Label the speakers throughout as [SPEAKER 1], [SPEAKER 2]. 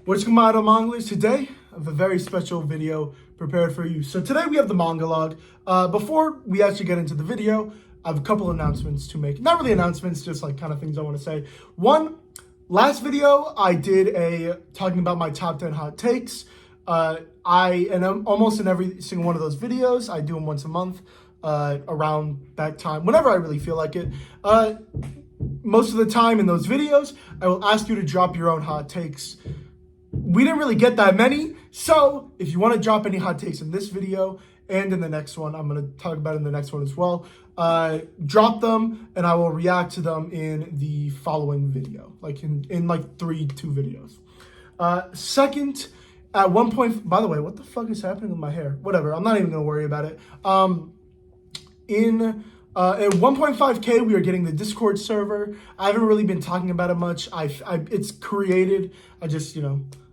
[SPEAKER 1] What's going on, manglers? Today, I have a very special video prepared for you. So today we have the manga log. Before we actually get into the video, I have a couple announcents to make. Not really announcements, just like kind of things I want to say. One, last video I did talking about my top 10 hot takes. Almost in every single one of those videos, I do them once a month around that time, whenever I really feel like it. Most of the time in those videos, I will ask you to drop your own hot takes. We didn't really get that many, so if you want to drop any hot takes in this video and in the next one, I'm going to talk about it in the next one as well, drop them and I will react to them in the following video, like in like 2 videos. Second, at one point, by the way, what the fuck is happening with my hair? Whatever, I'm not even going to worry about it. At 1.5K, we are getting the Discord server. I haven't really been talking about it much. It's created. I just,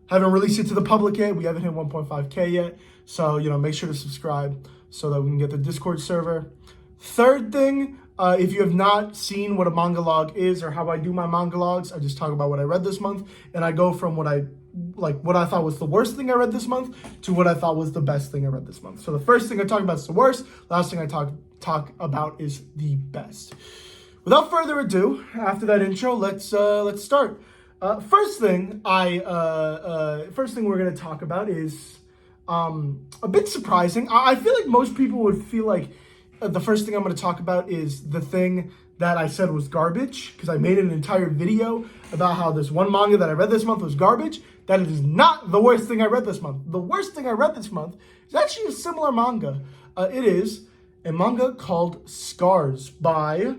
[SPEAKER 1] haven't released it to the public yet. We haven't hit 1.5K yet. So, make sure to subscribe so that we can get the Discord server. Third thing, if you have not seen what a manga log is or how I do my manga logs, I just talk about what I read this month. And I go from what I thought was the worst thing I read this month to what I thought was the best thing I read this month. So the first thing I talk about is the worst. Last thing I talk about is the best. Without further ado, after that intro, let's start. First thing we're gonna talk about is a bit surprising. I feel like most people would feel like the first thing I'm gonna talk about is the thing that I said was garbage, because I made an entire video about how this one manga that I read this month was garbage. That is not the worst thing I read this month. The worst thing I read this month is actually a similar manga. It is a manga called Scars by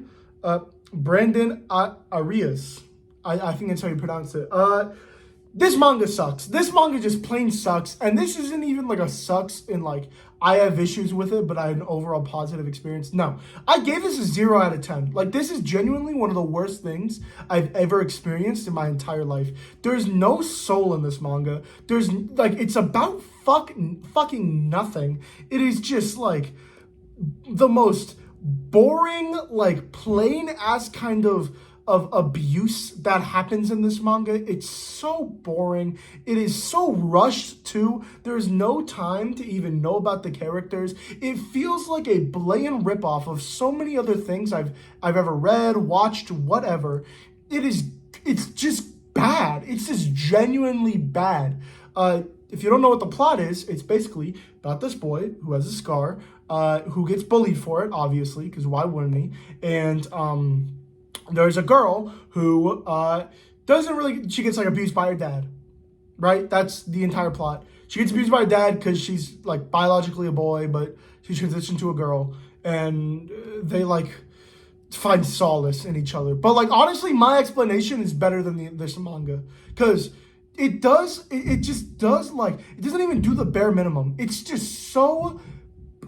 [SPEAKER 1] Brandon Arias. I think that's how you pronounce it. This manga sucks. This manga just plain sucks. And this isn't even like a sucks in like, I have issues with it, but I had an overall positive experience. No, I gave this a 0 out of 10. Like, this is genuinely one of the worst things I've ever experienced in my entire life. There's no soul in this manga. There's like, it's about fucking nothing. It is just like the most boring, like plain ass kind of abuse that happens in this manga. It's so boring. It is so rushed too. There's no time to even know about the characters. It feels like a blatant ripoff of so many other things I've ever read, watched, whatever. It's just bad. It's just genuinely bad. If you don't know what the plot is, it's basically about this boy who has a scar, who gets bullied for it, obviously, because why wouldn't he? And there's a girl who she gets like abused by her dad, right? That's the entire plot. She gets abused by her dad because she's like biologically a boy, but she transitioned to a girl, and they like find solace in each other. But like, honestly, my explanation is better than this manga, because it doesn't even do the bare minimum. It's just so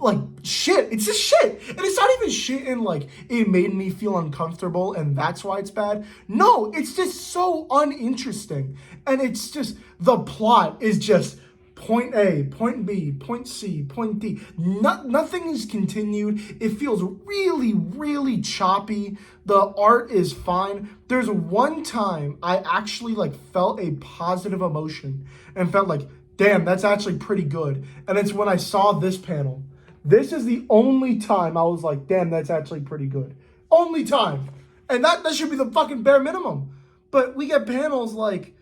[SPEAKER 1] like shit. It's just shit. And it's not even shit in like it made me feel uncomfortable and that's why it's bad. No, it's just so uninteresting. And it's just, the plot is just point A, point B, point C, point D. Nothing is continued. It feels really, really choppy. The art is fine. There's one time I actually like felt a positive emotion and felt like, damn, that's actually pretty good. And it's when I saw this panel. This is the only time I was like, damn, that's actually pretty good. Only time. And that should be the fucking bare minimum. But we get panels like,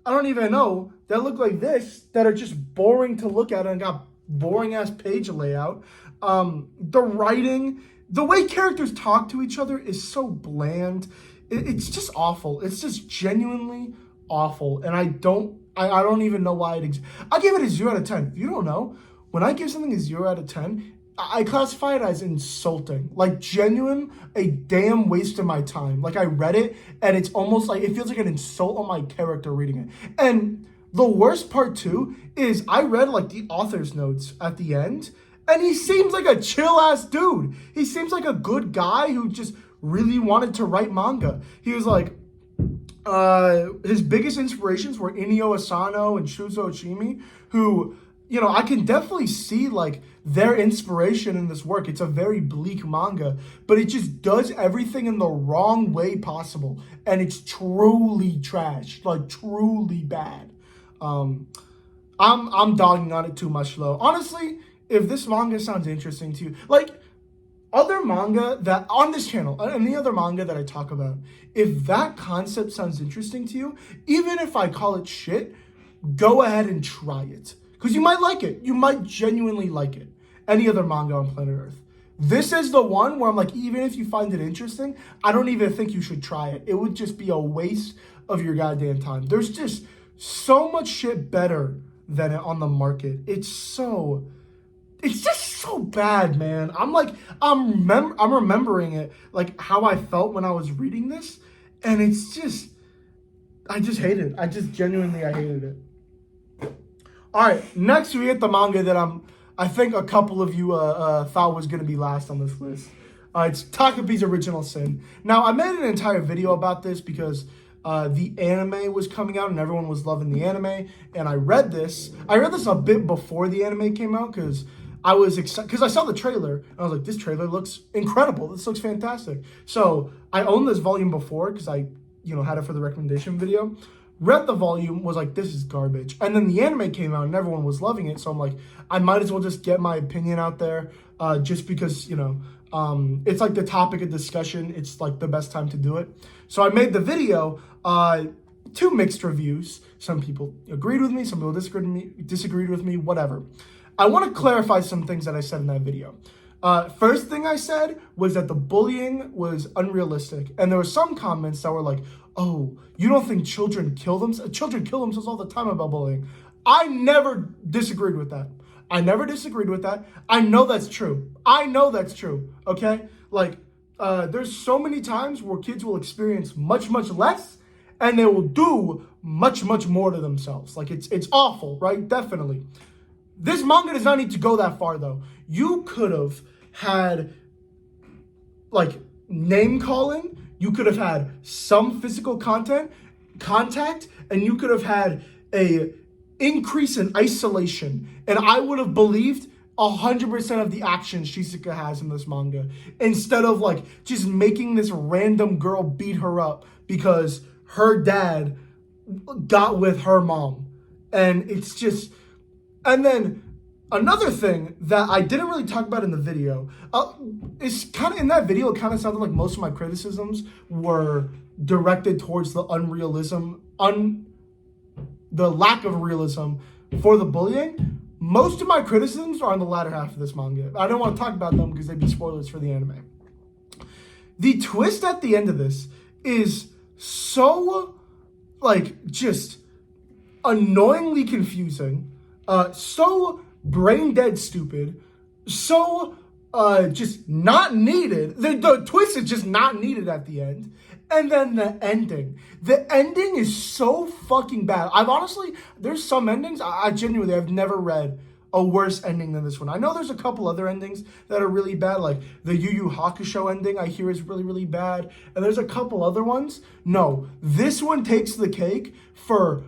[SPEAKER 1] I don't even know, that look like this, that are just boring to look at and got boring ass page layout. The writing, the way characters talk to each other is so bland. It's just awful. It's just genuinely awful. And I don't even know why it exists. I give it a 0 out of 10. If you don't know, when I give something a 0 out of 10, I classify it as insulting. Like, genuine, a damn waste of my time. Like, I read it, and it's almost like, it feels like an insult on my character reading it. And the worst part, too, is I read, like, the author's notes at the end, and he seems like a chill-ass dude. He seems like a good guy who just really wanted to write manga. He was like, his biggest inspirations were Inio Asano and Shuzo Oshimi, who, I can definitely see, like, their inspiration in this work. It's a very bleak manga, but it just does everything in the wrong way possible. And it's truly trash, like, truly bad. I'm dogging on it too much though. Honestly, if this manga sounds interesting to you, like other manga that on this channel, any other manga that I talk about, if that concept sounds interesting to you, even if I call it shit, go ahead and try it. Because you might like it. You might genuinely like it. Any other manga on planet Earth. This is the one where I'm like, even if you find it interesting, I don't even think you should try it. It would just be a waste of your goddamn time. There's just so much shit better than it on the market. It's just so bad, man. I'm remembering it, like how I felt when I was reading this, and it's just, I just hate it. I hated it. All right, next we get the manga that I think a couple of you thought was gonna be last on this list. It's Takabe's Original Sin. Now, I made an entire video about this because the anime was coming out and everyone was loving the anime, and I read this a bit before the anime came out because I was excited because I saw the trailer and I was like, this trailer looks incredible. This looks fantastic. So I owned this volume before because I, had it for the recommendation video. Read the volume, was like, this is garbage. And then the anime came out and everyone was loving it. So I'm like, I might as well just get my opinion out there just because, it's like the topic of discussion. It's like the best time to do it. So I made the video, two mixed reviews. Some people agreed with me, some people disagreed with me, whatever. I want to clarify some things that I said in that video. First thing I said was that the bullying was unrealistic. And there were some comments that were like, oh, you don't think children kill themselves? Children kill themselves all the time about bullying. I never disagreed with that. I know that's true. Okay? Like, there's so many times where kids will experience much, much less, and they will do much, much more to themselves. Like, it's awful, right? Definitely. This manga does not need to go that far, though. You could have had, like, name calling. You could have had some physical contact, and you could have had a increase in isolation. And I would have believed 100% of the actions Shizuka has in this manga, instead of like just making this random girl beat her up because her dad got with her mom. And it's just, and then another thing that I didn't really talk about in the video, is kind of in that video, it kind of sounded like most of my criticisms were directed towards the the lack of realism for the bullying. Most of my criticisms are on the latter half of this manga. I don't want to talk about them because they'd be spoilers for the anime. The twist at the end of this is so, like, just annoyingly confusing, so brain dead stupid, so just not needed. The twist is just not needed at the end. And then the ending. The ending is so fucking bad. There's some endings, I genuinely, I've never read a worse ending than this one. I know there's a couple other endings that are really bad, like the Yu Yu Hakusho ending I hear is really, really bad. And there's a couple other ones. No, this one takes the cake for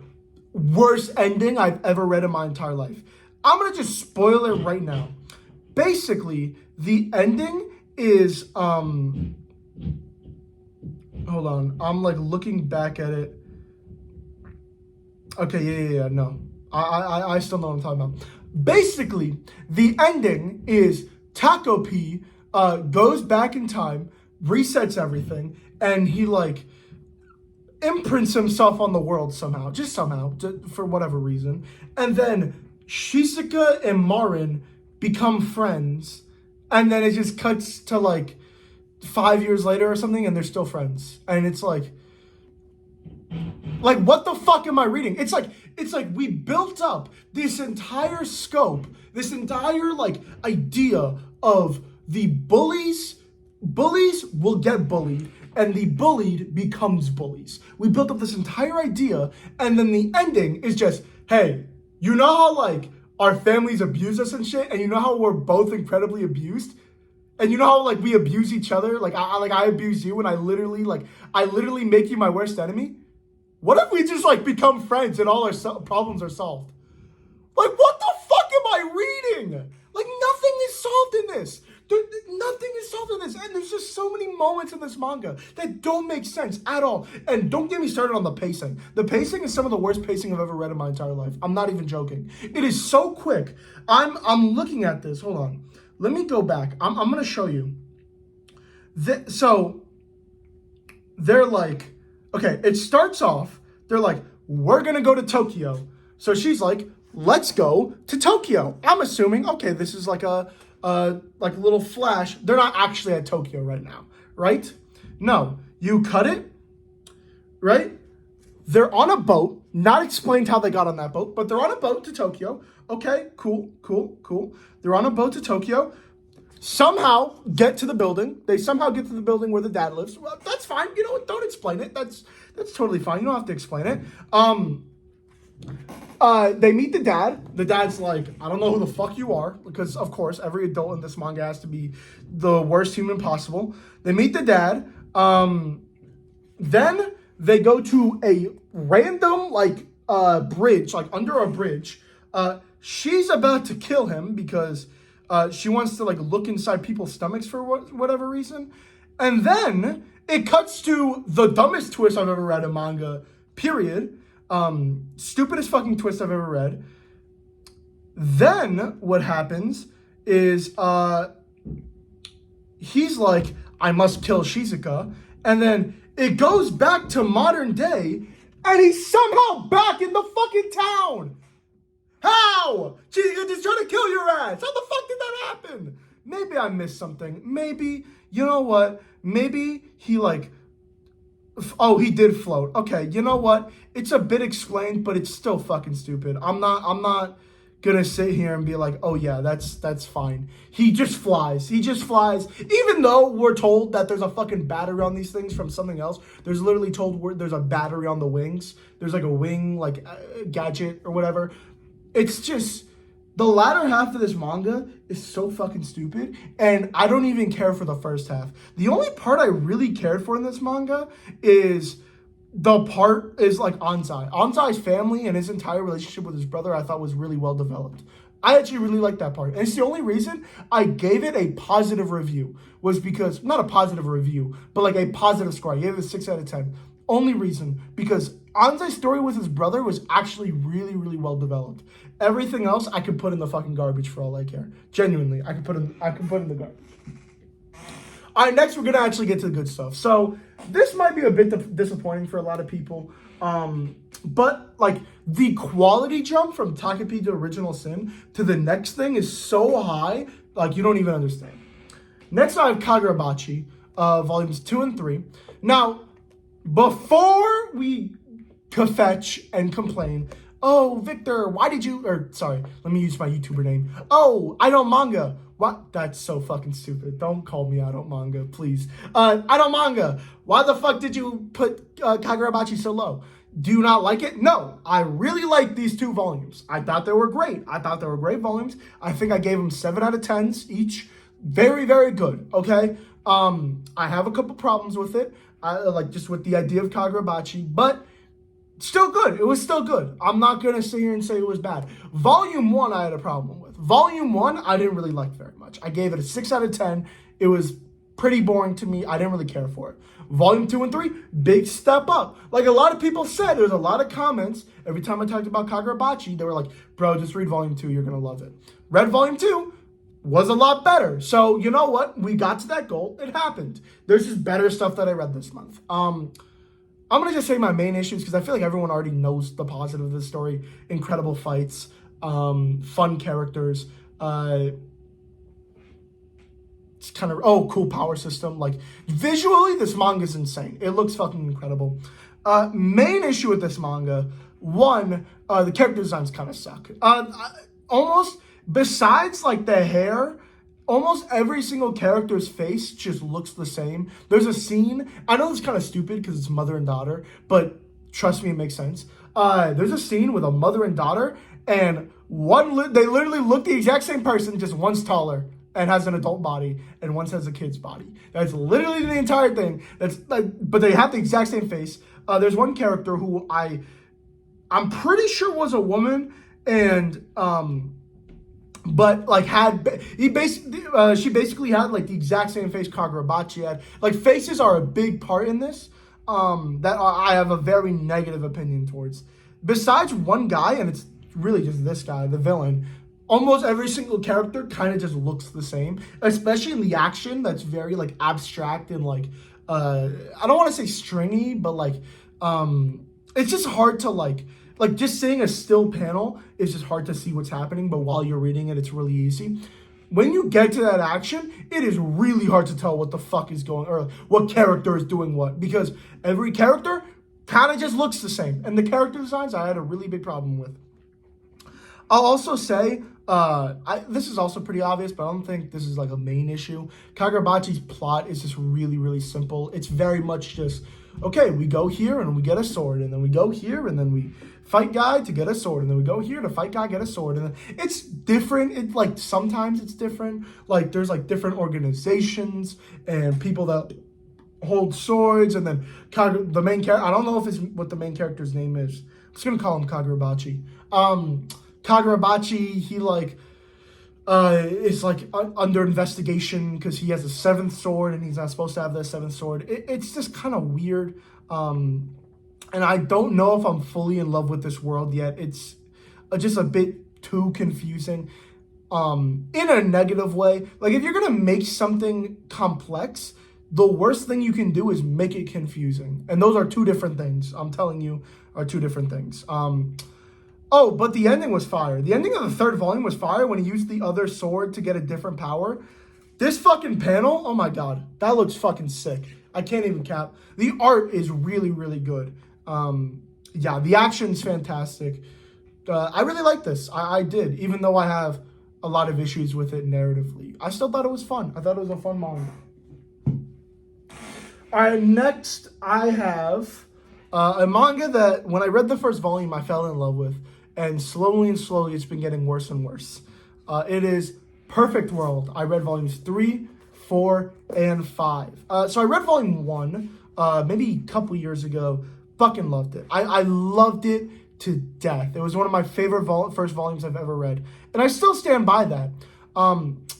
[SPEAKER 1] worst ending I've ever read in my entire life. I'm going to just spoil it right now. Basically, the ending is, hold on. I'm like looking back at it. Okay, yeah, no. I still know what I'm talking about. Basically, the ending is Takabe goes back in time, resets everything, and he like imprints himself on the world somehow, for whatever reason. And then Shizuka and Marin become friends, and then it just cuts to like 5 years later or something, and they're still friends. And it's like what the fuck am I reading? It's like we built up this entire scope, this entire like idea of the bullies will get bullied, and the bullied becomes bullies. We built up this entire idea, and then the ending is just, hey, you know how like our families abuse us and shit, and you know how we're both incredibly abused? And you know how like we abuse each other? Like I abuse you, and I literally make you my worst enemy? What if we just like become friends and all our problems are solved? Like, what the fuck am I reading? Like, nothing is solved in this. Nothing is solved in this, and there's just so many moments in this manga that don't make sense at all. And don't get me started on the pacing. The pacing is some of the worst pacing I've ever read in my entire life. I'm not even joking. It is so quick. I'm looking at this. Hold on. Let me go back. I'm going to show you. So they're like, okay, it starts off, they're like, we're going to go to Tokyo. So she's like, let's go to Tokyo. I'm assuming, okay, this is like a little flash. They're not actually at Tokyo right now, right? No, you cut it, right? They're on a boat, not explained how they got on that boat, but they're on a boat to Tokyo. Okay, cool. They're on a boat to Tokyo. Somehow get to the building. They somehow get to the building where the dad lives. Well, that's fine. You know what? Don't explain it. That's totally fine. You don't have to explain it. They meet the dad. The dad's like, I don't know who the fuck you are, because of course every adult in this manga has to be the worst human possible. They meet the dad. Then they go to a random bridge, like under a bridge. She's about to kill him because she wants to look inside people's stomachs for whatever reason. And then it cuts to the dumbest twist I've ever read in manga, period. Stupidest fucking twist I've ever read. Then what happens is he's like, I must kill Shizuka. And then it goes back to modern day and he's somehow back in the fucking town. How? Shizuka just trying to kill your ass. How the fuck did that happen? Maybe I missed something. Maybe, you know what? Maybe he he did float. Okay, you know what? It's a bit explained, but it's still fucking stupid. I'm not gonna sit here and be like, oh yeah, that's fine. He just flies. Even though we're told that there's a fucking battery on these things from something else. There's literally told there's a battery on the wings. There's like a wing, gadget or whatever. It's just, the latter half of this manga is so fucking stupid, and I don't even care for the first half. The only part I really cared for in this manga is Anzai. Anzai's family and his entire relationship with his brother I thought was really well developed. I actually really liked that part. And it's the only reason I gave it a positive review was because, not a positive review, but a positive score. I gave it a 6 out of 10. Only reason, because Anzai's story with his brother was actually really, really well developed. Everything else I could put in the fucking garbage for all I care. Genuinely, I could put in the garbage. All right, next we're gonna actually get to the good stuff. So this might be a bit disappointing for a lot of people, but the quality jump from Takabe Original Sin to the next thing is so high, you don't even understand. Next I have Kagurabachi, volumes 2 and 3. Now, before we fetch and complain, oh, Victor, why did you, let me use my YouTuber name. Oh, I don't manga. What? That's so fucking stupid. Don't call me I don't manga, please. I don't manga. Why the fuck did you put Kagurabachi so low? Do you not like it? No, I really like these 2 volumes. I thought they were great. I thought they were great volumes. I think I gave them 7 out of 10s each. Very, very good, okay? I have a couple problems with it. Just with the idea of Kagurabachi, but still good. It was still good. I'm not going to sit here and say it was bad. Volume 1, I had a problem with. Volume 1, I didn't really like very much. I gave it a 6 out of 10. It was pretty boring to me. I didn't really care for it. Volume 2 and 3, big step up. A lot of people said, there's a lot of comments. Every time I talked about Kagurabachi, they were like, bro, just read Volume 2. You're going to love it. Read Volume 2. Was a lot better. So, you know what? We got to that goal. It happened. There's just better stuff that I read this month. I'm going to just say my main issues because I feel like everyone already knows the positive of this story. Incredible fights, fun characters, it's kind of, cool power system. Visually, this manga is insane. It looks fucking incredible. Main issue with this manga, one, the character designs kind of suck. Almost, besides the hair, almost every single character's face just looks the same. There's a scene, I know it's kind of stupid because it's mother and daughter, but trust me, it makes sense. There's a scene with a mother and daughter, and they literally look the exact same person, just one's taller and has an adult body, and one has a kid's body. That's literally the entire thing. But they have the exact same face. There's one character who I'm pretty sure was a woman, and but like she basically had like the exact same face Kagurabachi had. Like faces are a big part in this. I have a very negative opinion towards. Besides one guy, and it's really just this guy, the villain. Almost every single character kind of just looks the same, especially in the action that's very like abstract and like I don't want to say stringy, but like it's just hard to like just seeing a still panel is just hard to see what's happening, but while you're reading it, it's really easy. When you get to that action, it is really hard to tell what the fuck is going or what character is doing what, because every character kind of just looks the same, and the character designs I had a really big problem with. I'll also say, this is also pretty obvious, but I don't think this is like a main issue. Kagurabachi's plot is just really, really simple. It's very much just, okay, we go here and we get a sword, and then we go here and then we fight guy to get a sword, and then we go here to fight guy, get a sword, and then it's different. It like sometimes it's different. Like there's like different organizations and people that hold swords, and then the main character. I don't know if it's what the main character's name is. I'm just gonna call him Kagurabachi. Kagurabachi, he like is like under investigation because he has a 7th sword and he's not supposed to have the 7th sword. It's just kind of weird, and I don't know if I'm fully in love with this world yet. It's just a bit too confusing, in a negative way. Like if you're gonna make something complex, the worst thing you can do is make it confusing, and those are two different things. I'm telling you, are two different things. Oh, but the ending was fire. The ending of the 3rd volume was fire when he used the other sword to get a different power. This fucking panel, oh my god, that looks fucking sick. I can't even cap. The art is really, really good. Yeah, the action's fantastic. I really like this. I did, even though I have a lot of issues with it narratively. I still thought it was fun. I thought it was a fun manga. All right, next I have a manga that when I read the 1st volume, I fell in love with. And slowly it's been getting worse and worse. It is Perfect World. I read volumes 3, 4, and 5. So I read volume 1 maybe a couple years ago. Fucking loved it. I loved it to death. It was one of my favorite first volumes I've ever read. And I still stand by that.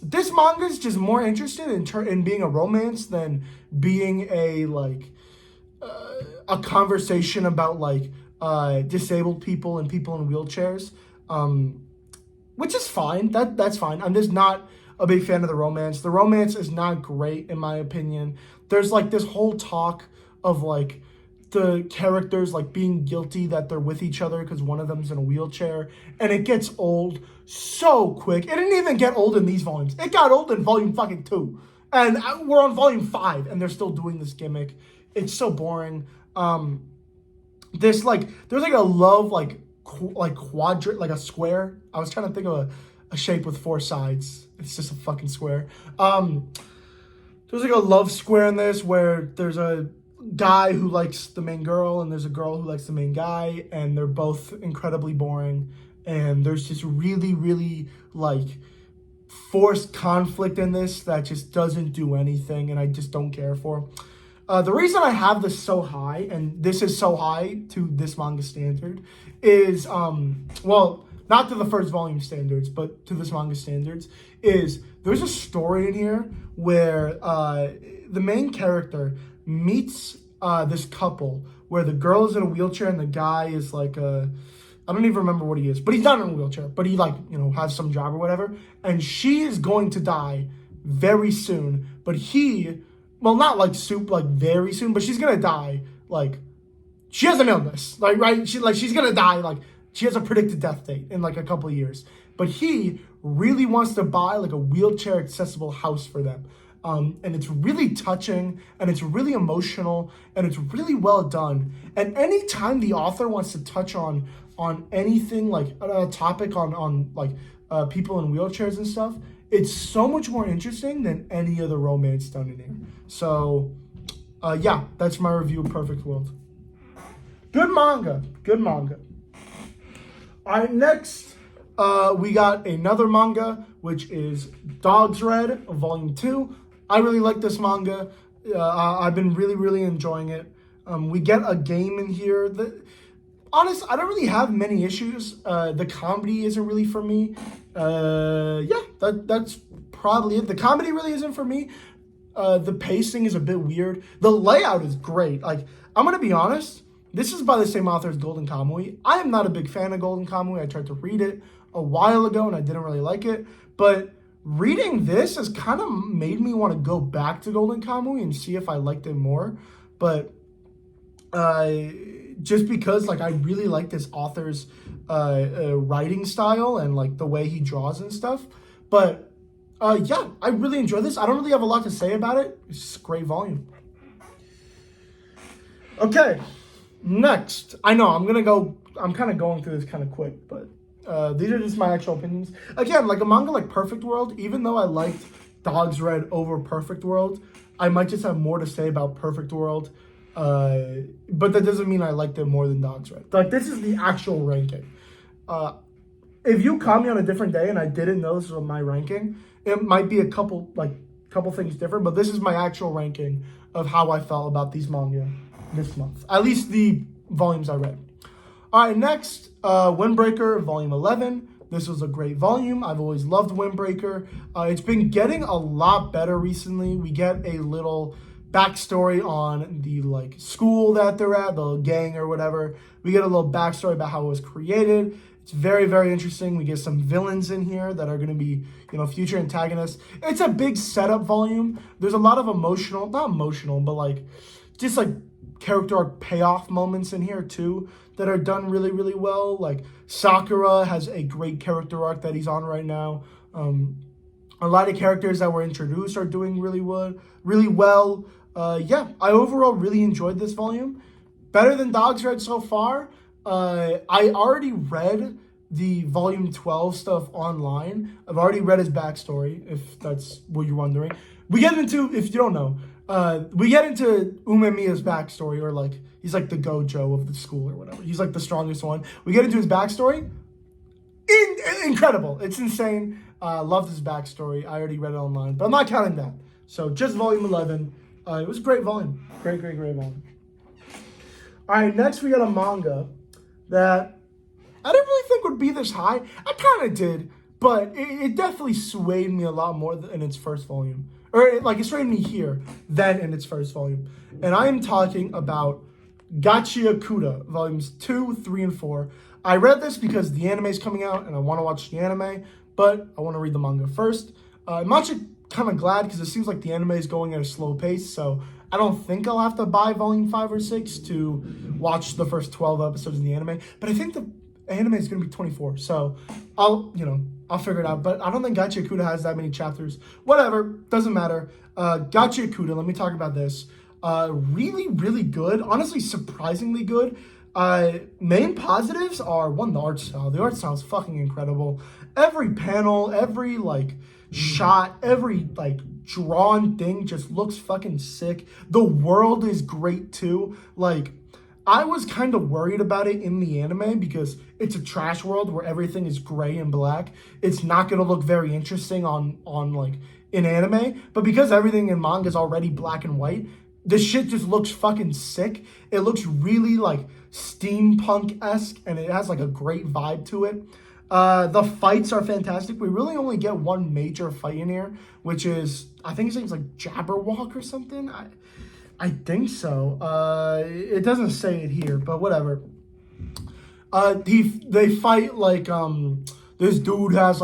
[SPEAKER 1] This manga is just more interested in being a romance than being a conversation about disabled people and people in wheelchairs, which is fine. That's fine. I'm just not a big fan of the romance. The romance is not great in my opinion. There's this whole talk of the characters being guilty that they're with each other because one of them's in a wheelchair, and it gets old so quick. It didn't even get old in these volumes. It got old in volume fucking 2, and we're on volume 5, and they're still doing this gimmick. It's so boring. There's a love quadrant, like a square. I was trying to think of a shape with 4 sides. It's just a fucking square. There's a love square in this where there's a guy who likes the main girl and there's a girl who likes the main guy, and they're both incredibly boring, and there's just really, really forced conflict in this that just doesn't do anything, and I just don't care for. The reason I have this so high, and this is so high to this manga standard, is, well, not to the 1st volume standards, but to this manga standards, is there's a story in here where the main character meets this couple where the girl is in a wheelchair and the guy is I don't even remember what he is, but he's not in a wheelchair, but he has some job or whatever, and she is going to die very soon, but he... Well, not very soon, but she's gonna die. She has an illness, right? She's gonna die. She has a predicted death date in a couple of years. But he really wants to buy a wheelchair accessible house for them. And it's really touching, and it's really emotional, and it's really well done. And anytime the author wants to touch on anything a topic on people in wheelchairs and stuff, it's so much more interesting than any other romance done in here. So, yeah, that's my review of Perfect World. Good manga. Good manga. All right, next, we got another manga, which is Dog's Red, Volume 2. I really like this manga. I've been really, really enjoying it. We get a game in here that honest, I don't really have many issues. The comedy isn't really for me. That's probably it. The comedy really isn't for me. The pacing is a bit weird. The layout is great. Like, I'm gonna be honest, this is by the same author as Golden Kamuy. I am not a big fan of Golden Kamuy. I tried to read it a while ago and I didn't really like it. But reading this has kind of made me want to go back to Golden Kamuy and see if I liked it more. But just because like I really like this author's writing style and like the way he draws and stuff. But yeah, I really enjoy this. I don't really have a lot to say about it. It's just a great volume. Okay, next. I know I'm kind of going through this kind of quick, but these are just my actual opinions. Again, like a manga like Perfect World, even though I liked Dogs Red over Perfect World, I might just have more to say about Perfect World. But that doesn't mean I liked it more than Dogs Red. Like, this is the actual ranking. If you caught me on a different day and I didn't know this was my ranking, it might be a couple things different, but this is my actual ranking of how I felt about these manga this month. At least the volumes I read. All right, next, Windbreaker, volume 11. This was a great volume. I've always loved Windbreaker. It's been getting a lot better recently. We get a little backstory on the like school that they're at, the gang or whatever. We get a little backstory about how it was created. It's very, very interesting. We get some villains in here that are going to be, future antagonists. It's a big setup volume. There's a lot of not emotional, but like just like character arc payoff moments in here too that are done really, really well. Like Sakura has a great character arc that he's on right now. A lot of characters that were introduced are doing really well. Yeah, I overall really enjoyed this volume. Better than Dogs Red so far. I already read the volume 12 stuff online. I've already read his backstory, if that's what you're wondering. We get into, if you don't know, we get into Umemiya's backstory, or like, he's like the Gojo of the school or whatever. He's like the strongest one. We get into his backstory. Incredible. It's insane. Loved his backstory. I already read it online, but I'm not counting that. So just volume 11. It was a great volume. Great volume. All right, next we got a manga that I didn't really think would be this high. I kind of did, but it definitely swayed me a lot more in its first volume. Or it swayed me here than in its first volume. And I am talking about Gacha Cuda, volumes 2, 3, and 4. I read this because the anime is coming out and I want to watch the anime, but I want to read the manga first. I'm actually kind of glad because it seems like the anime is going at a slow pace, so I don't think I'll have to buy volume 5 or 6 to watch the first 12 episodes of the anime, but I think the anime is going to be 24, so I'll figure it out, but I don't think Gacha Cuda has that many chapters. Whatever, doesn't matter. Gacha Cuda, let me talk about this. Really, really good. Honestly, surprisingly good. Main positives are, one, the art style. The art style is fucking incredible. Every panel, every shot, every drawn thing just looks fucking sick. The world is great too. I was kind of worried about it in the anime because it's a trash world where everything is gray and black. It's not going to look very interesting on in anime, but because everything in manga is already black and white, the shit just looks fucking sick. It looks really steampunk-esque, and it has a great vibe to it. The fights are fantastic. We really only get one major fight in here, which is, I think his name's Jabberwock or something. I think so. It doesn't say it here, but whatever. They fight this dude has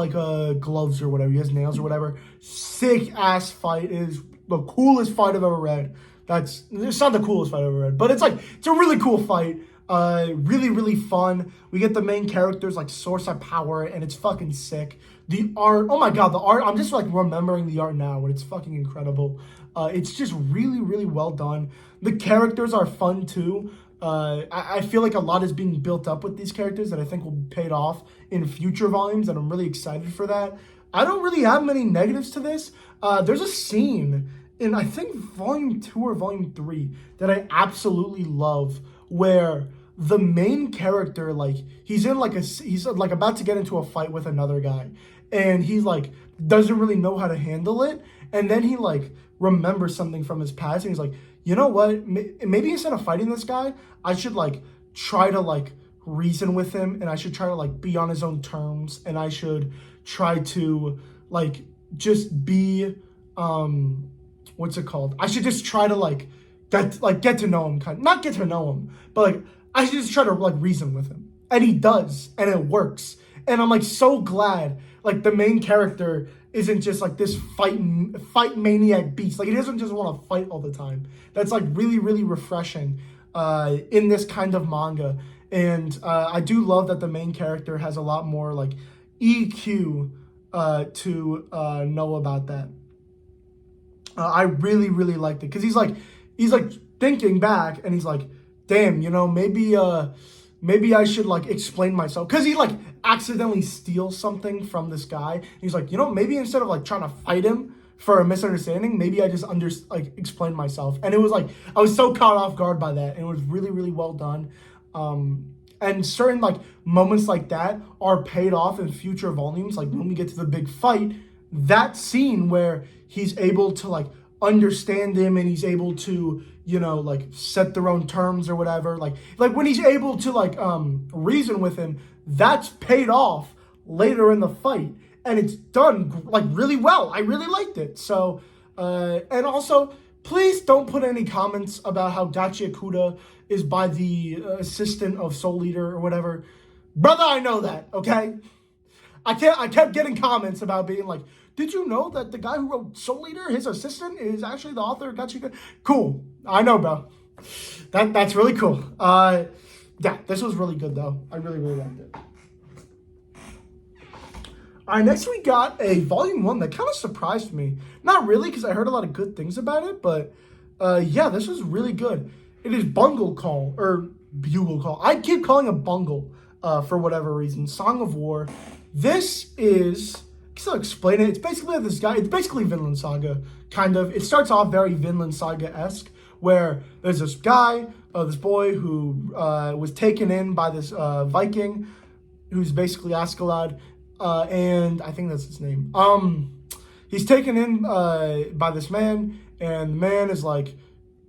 [SPEAKER 1] gloves or whatever. He has nails or whatever. Sick ass fight. It is the coolest fight I've ever read. It's not the coolest fight I've ever read, but it's a really cool fight. Really, really fun. We get the main characters source of power, and it's fucking sick. The art, oh my god, the art, I'm just remembering the art now, and it's fucking incredible. It's just really, really well done. The characters are fun too. I feel like a lot is being built up with these characters that I think will be paid off in future volumes, and I'm really excited for that. I don't really have many negatives to this. There's a scene in, I think, volume 2 or volume 3 that I absolutely love, where the main character, he's in he's about to get into a fight with another guy, and he's doesn't really know how to handle it, and then he remembers something from his past, and he's you know what, maybe instead of fighting this guy, I should try to reason with him, and I should try to like be on his own terms, and I should try to like just be what's it called? I should just try to like get to know him, not get to know him, but like I should just try to like reason with him. And he does, and it works. And I'm like so glad like the main character isn't just like this fight maniac beast. Like he doesn't just want to fight all the time. That's like really, really refreshing in this kind of manga. And I do love that the main character has a lot more like EQ to know about that. I really, really liked it because he's like thinking back and he's like, damn, you know, maybe I should like explain myself, because he like accidentally steals something from this guy. He's like, you know, maybe instead of like trying to fight him for a misunderstanding, maybe I just explain myself. And it was like I was so caught off guard by that, and it was really, really well done. And certain like moments like that are paid off in future volumes. Like when we get to the big fight, that scene where he's able to like understand him and he's able to, you know, like set their own terms or whatever. Like when he's able to like reason with him, that's paid off later in the fight, and it's done like really well. I really liked it. So and also, please don't put any comments about how Gacha Cuda is by the assistant of Soul Eater or whatever. Brother, I know that, okay? I kept getting comments about being like, did you know that the guy who wrote Soul Eater, his assistant, is actually the author of Gacha Cuda? Cool. I know, bro. That's really cool. Yeah, this was really good, though. I really, really liked it. All right, next we got a volume 1 that kind of surprised me. Not really, because I heard a lot of good things about it, but yeah, this was really good. It is Bungle Call, or Bugle Call. I keep calling it Bungle for whatever reason. Song of War. This is, I'll explain it. It's basically this guy. It's basically Vinland Saga, kind of. It starts off very Vinland Saga-esque, where there's this guy, this boy who was taken in by this Viking, who's basically Askeladd, and I think that's his name. He's taken in by this man, and the man is like,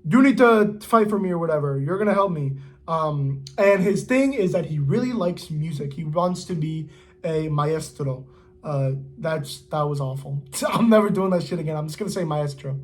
[SPEAKER 1] you need to fight for me or whatever. You're going to help me. And his thing is that he really likes music. He wants to be a maestro. That was awful. I'm never doing that shit again. I'm just going to say maestro.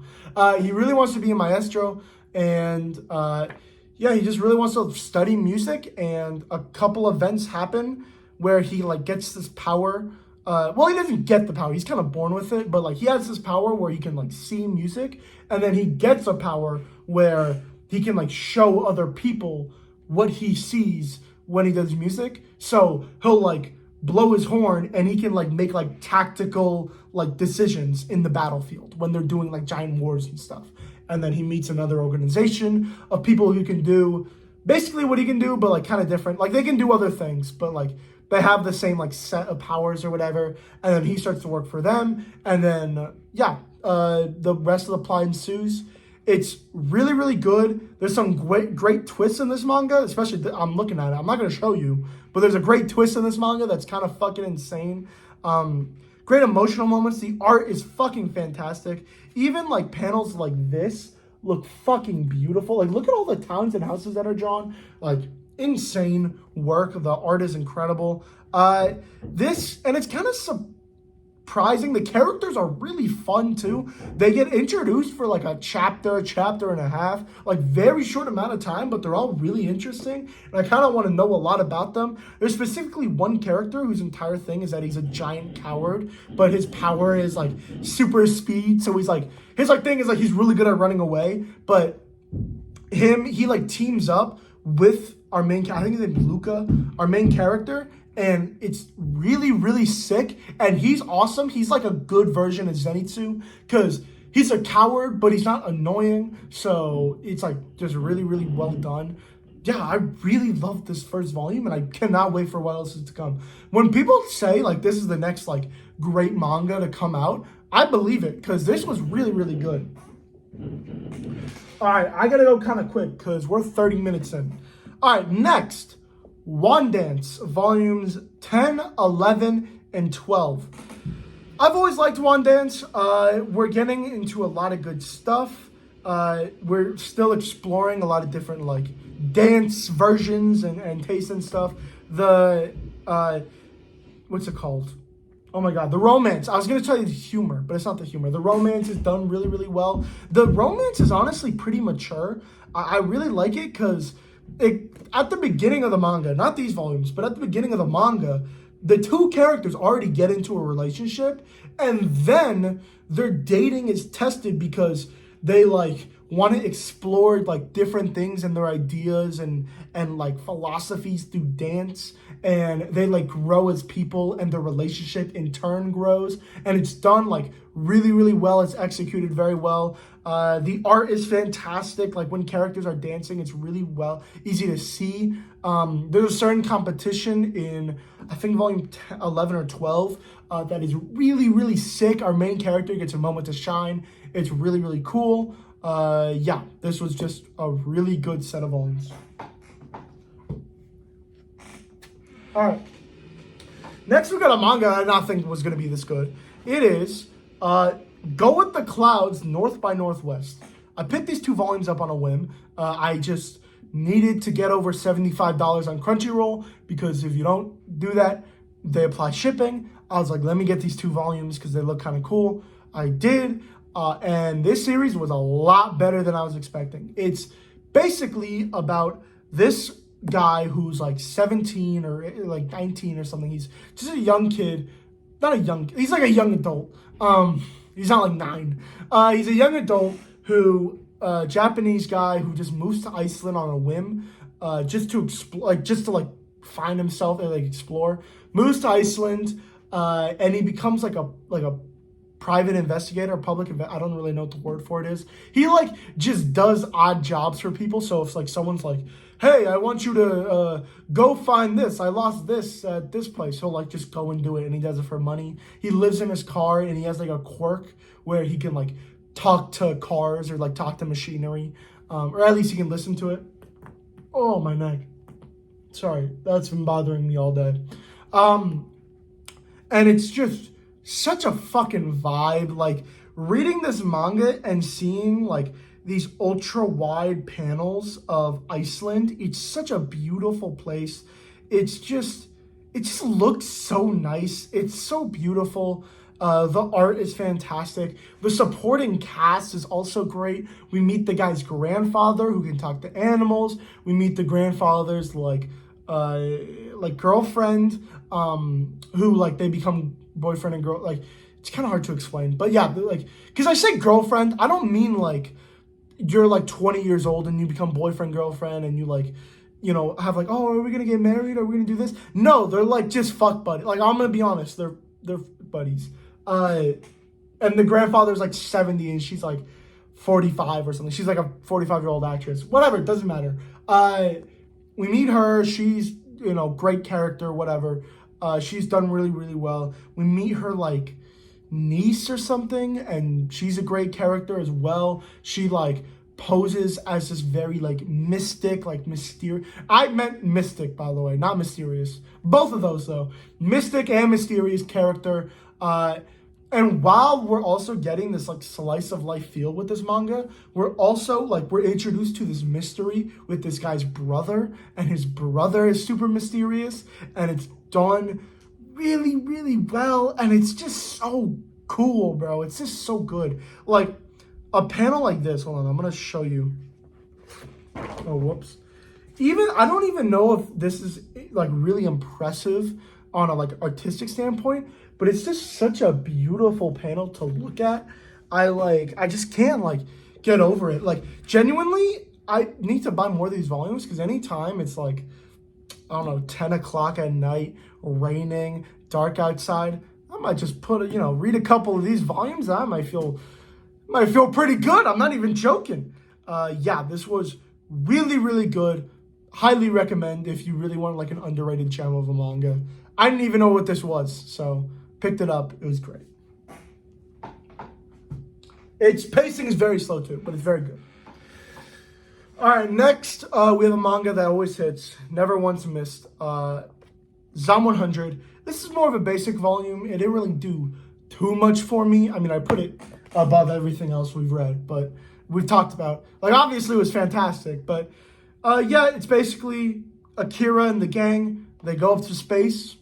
[SPEAKER 1] He really wants to be a maestro. And yeah, he just really wants to study music. And a couple events happen where he like gets this power. Well, he doesn't get the power. He's kind of born with it. But like he has this power where he can like see music. And then he gets a power where he can like show other people what he sees when he does music. So he'll like blow his horn and he can like make like tactical like decisions in the battlefield when they're doing like giant wars and stuff. And then he meets another organization of people who can do basically what he can do, but like kind of different. Like they can do other things, but like they have the same like set of powers or whatever. And then he starts to work for them. And then yeah, the rest of the plot ensues. It's really, really good. There's some great twists in this manga, especially I'm looking at it. I'm not going to show you, but there's a great twist in this manga that's kind of fucking insane. Great emotional moments. The art is fucking fantastic. Even like panels like this look fucking beautiful. Like look at all the towns and houses that are drawn. Like insane work. The art is incredible. And it's kind of surprising. The characters are really fun too. They get introduced for like a chapter and a half, like very short amount of time, but they're all really interesting. And I kind of want to know a lot about them. There's specifically one character whose entire thing is that he's a giant coward, but his power is like super speed. So he's like, his like thing is like he's really good at running away, but he like teams up with our main, I think his name's Luca, our main character. And it's really, really sick. And he's awesome. He's like a good version of Zenitsu because he's a coward, but he's not annoying. So it's like just really, really well done. Yeah, I really love this first volume and I cannot wait for what else is to come. When people say like this is the next like great manga to come out, I believe it because this was really, really good. All right, I got to go kind of quick because we're 30 minutes in. All right, next. Wandance, volumes 10, 11, and 12. I've always liked Wandance. We're getting into a lot of good stuff. We're still exploring a lot of different like dance versions and tastes and stuff. The what's it called? Oh my god, the romance. I was gonna tell you the humor, but it's not the humor. The romance is done really, really well. The romance is honestly pretty mature. I really like it because at the beginning of the manga, not these volumes, but at the beginning of the manga, the two characters already get into a relationship, and then their dating is tested because they like want to explore like different things and their ideas and like philosophies through dance, and they like grow as people, and their relationship in turn grows, and it's done like really, really well. It's executed very well. The art is fantastic. Like when characters are dancing, it's really easy to see. There's a certain competition in, I think, volume 11 or 12 that is really, really sick. Our main character gets a moment to shine. It's really, really cool. Yeah, this was just a really good set of volumes. All right. Next, we got a manga I did not think was going to be this good. It is Go With the Clouds, North by Northwest. I picked these two volumes up on a whim. I just needed to get over $75 on Crunchyroll, because if you don't do that, they apply shipping. I was like, let me get these two volumes because they look kind of cool. I did. And this series was a lot better than I was expecting. It's basically about this guy who's like 17 or like 19 or something. He's just a young kid. He's like a young adult. He's not like 9. He's a young adult who, Japanese guy who just moves to Iceland on a whim, just to explore, just to find himself and explore. Moves to Iceland, and he becomes like a private investigator, I don't really know what the word for it is. He just does odd jobs for people. So if someone's like, hey, I want you to go find this. I lost this at this place. He'll just go and do it, and he does it for money. He lives in his car, and he has a quirk where he can talk to cars or talk to machinery, or at least he can listen to it. Oh, my neck. Sorry, that's been bothering me all day. And it's just such a fucking vibe. Reading this manga and seeing these ultra wide panels of Iceland. It's such a beautiful place. It just looks so nice. It's so beautiful. The art is fantastic. The supporting cast is also great. We meet the guy's grandfather who can talk to animals. We meet the grandfather's girlfriend, who they become boyfriend and girl. It's kind of hard to explain, but yeah, because I say girlfriend, I don't mean you're 20 years old and you become boyfriend, girlfriend, and you have oh, are we gonna get married? Are we gonna do this? No, they're just fuck buddies. I'm gonna be honest, they're buddies. And the grandfather's 70 and she's 45 or something. She's a 45-year-old actress. Whatever, it doesn't matter. We meet her. She's great character. Whatever. She's done really, really well. We meet her niece or something, and she's a great character as well. She poses as this very mystic, mysterious. I meant mystic, by the way, not mysterious. Both of those though, mystic and mysterious character. And while we're also getting this slice of life feel with this manga, we're also we're introduced to this mystery with this guy's brother, and his brother is super mysterious, and it's done really, really well, and it's just so cool, bro. It's just so good. A panel like this, hold on, I'm gonna show you. Oh, whoops. I don't even know if this is really impressive on a artistic standpoint, but it's just such a beautiful panel to look at. I just can't get over it. Genuinely, I need to buy more of these volumes, because anytime it's I don't know, 10 o'clock at night, raining, dark outside, I might just read a couple of these volumes. I might feel pretty good. I'm not even joking. Yeah, this was really, really good. Highly recommend if you really want an underrated gem of a manga. I didn't even know what this was, so picked it up. It was great. Its pacing is very slow too, but it's very good. All right, next we have a manga that always hits, never once missed. Zom 100. This is more of a basic volume. It didn't really do too much for me. I mean, I put it above everything else we've read, but we've talked about. Like, obviously it was fantastic, but yeah, it's basically Akira and the gang. They go up to space.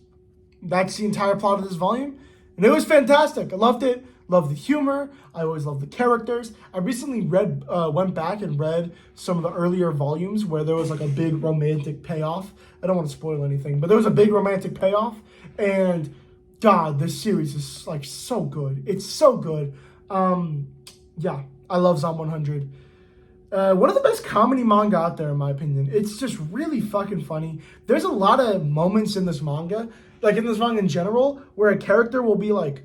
[SPEAKER 1] That's the entire plot of this volume. And it was fantastic. I loved it. Loved the humor. I always loved the characters. I recently went back and read some of the earlier volumes where there was like a big romantic payoff. I don't want to spoil anything, but there was a big romantic payoff. And God, this series is like so good. It's so good. Yeah, I love Zom 100. One of the best comedy manga out there, in my opinion. It's just really fucking funny. There's a lot of moments in this manga, like in this manga in general, where a character will be like,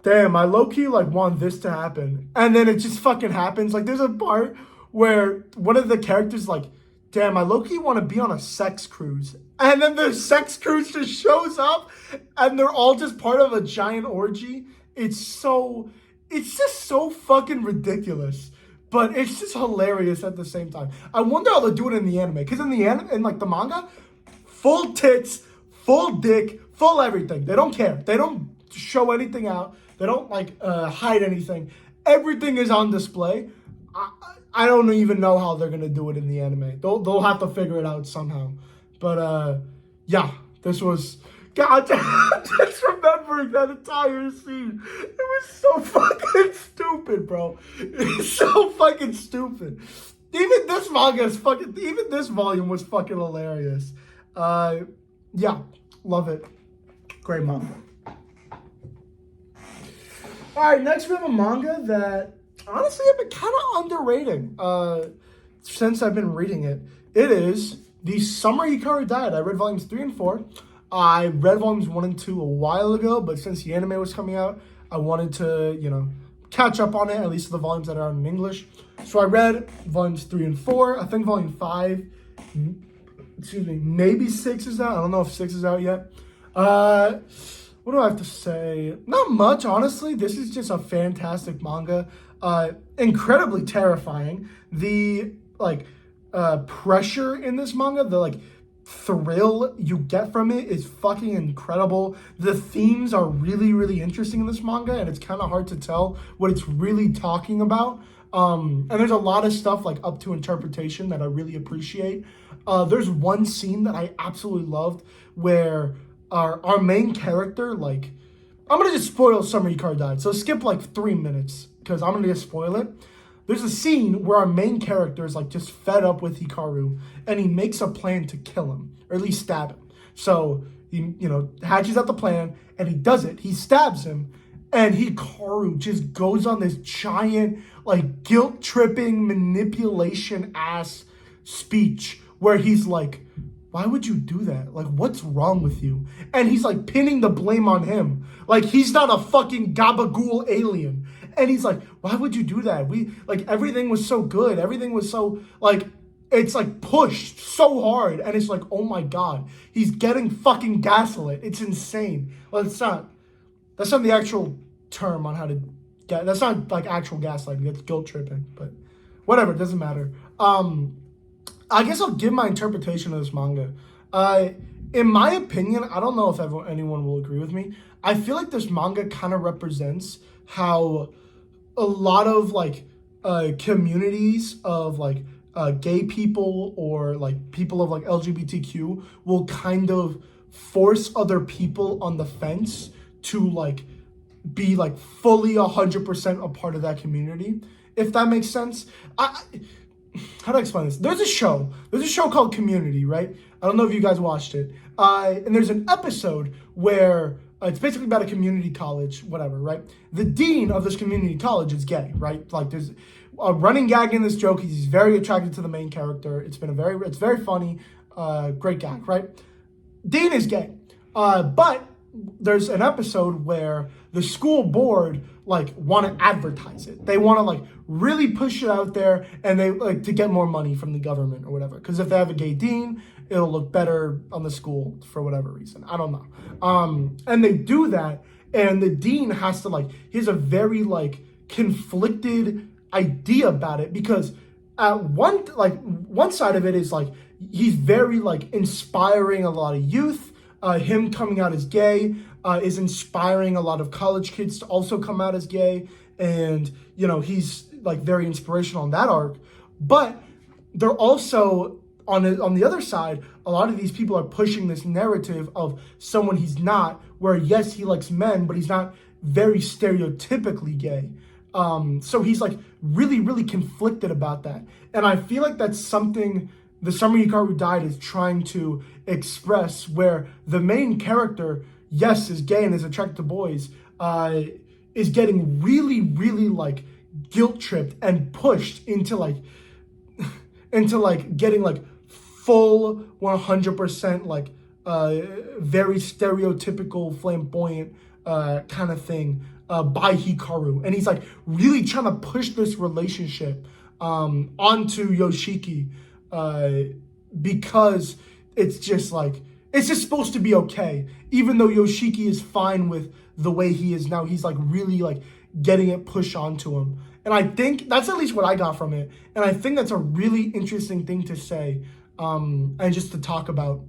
[SPEAKER 1] damn, I low-key like want this to happen. And then it just fucking happens. Like there's a part where one of the characters like, damn, I low-key want to be on a sex cruise. And then the sex cruise just shows up and they're all just part of a giant orgy. It's just so fucking ridiculous. But it's just hilarious at the same time. I wonder how they do it in the anime. Because in the anime, in like the manga, full tits, full dick, full everything. They don't care. They don't show anything out. They don't like hide anything. Everything is on display. I don't even know how they're gonna do it in the anime. They'll have to figure it out somehow. But yeah, this was God. Just remembering that entire scene, it was so fucking stupid, bro. It's so fucking stupid. Even this manga is fucking. Even this volume was fucking hilarious. Yeah, love it. Great manga. Alright, next we have a manga that honestly I've been kind of underrating since I've been reading it. It is The Summer Hikaru Died. I read volumes 3 and 4. I read volumes 1 and 2 a while ago, but since the anime was coming out, I wanted to, catch up on it, at least the volumes that are out in English. So I read volumes 3 and 4. I think volume 5, maybe 6 is out. I don't know if 6 is out yet. What do I have to say? Not much, honestly. This is just a fantastic manga. Incredibly terrifying. The pressure in this manga, the thrill you get from it is fucking incredible. The themes are really, really interesting in this manga, and it's kind of hard to tell what it's really talking about. And there's a lot of stuff up to interpretation that I really appreciate. There's one scene that I absolutely loved where our main character, I'm gonna just spoil Summer Hikaru Died, so skip 3 minutes because I'm gonna just spoil it. There's a scene where our main character is just fed up with Hikaru, and he makes a plan to kill him, or at least stab him. So he, hatches out the plan, and he does it. He stabs him, and Hikaru just goes on this giant, guilt-tripping, manipulation-ass speech where he's like, why would you do that? What's wrong with you? And he's pinning the blame on him. He's not a fucking gabagool alien. And he's like, why would you do that? Everything was so good. Everything was so, it's pushed so hard. And it's oh my God, he's getting fucking gaslit. It's insane. Well, that's not the actual term on how to get, that's not actual gaslighting. That's guilt tripping, but whatever, it doesn't matter. I guess I'll give my interpretation of this manga. In my opinion, I don't know if anyone will agree with me. I feel like this manga kind of represents how a lot of communities of gay people or people of LGBTQ will kind of force other people on the fence to be fully 100% a part of that community, if that makes sense. How do I explain this? There's a show called Community, right? I don't know if you guys watched it. And there's an episode where it's basically about a community college, whatever, right? The dean of this community college is gay, right? There's a running gag in this joke. He's very attracted to the main character. It's very funny, great gag, right? Dean is gay, but there's an episode where the school board want to advertise it. They want to really push it out there, and they to get more money from the government or whatever. Because if they have a gay dean, it'll look better on the school for whatever reason. I don't know. And they do that, and the dean has to he has a very conflicted idea about it, because one side of it is he's very inspiring a lot of youth. Him coming out as gay is inspiring a lot of college kids to also come out as gay, and he's like very inspirational in that arc. But they're also on the other side, a lot of these people are pushing this narrative of someone he's not, where yes, he likes men, but he's not very stereotypically gay. So he's like really, really conflicted about that. And I feel like that's something the Summer Hikaru Died is trying to express, where the main character, yes, is gay and is attracted to boys, is getting really, really like guilt tripped and pushed into like getting like full 100% like very stereotypical flamboyant kind of thing by Hikaru, and he's like really trying to push this relationship onto Yoshiki because it's just supposed to be okay, even though Yoshiki is fine with the way he is now. He's like really like getting it pushed onto him. And I think that's at least what I got from it. And I think that's a really interesting thing to say and just to talk about.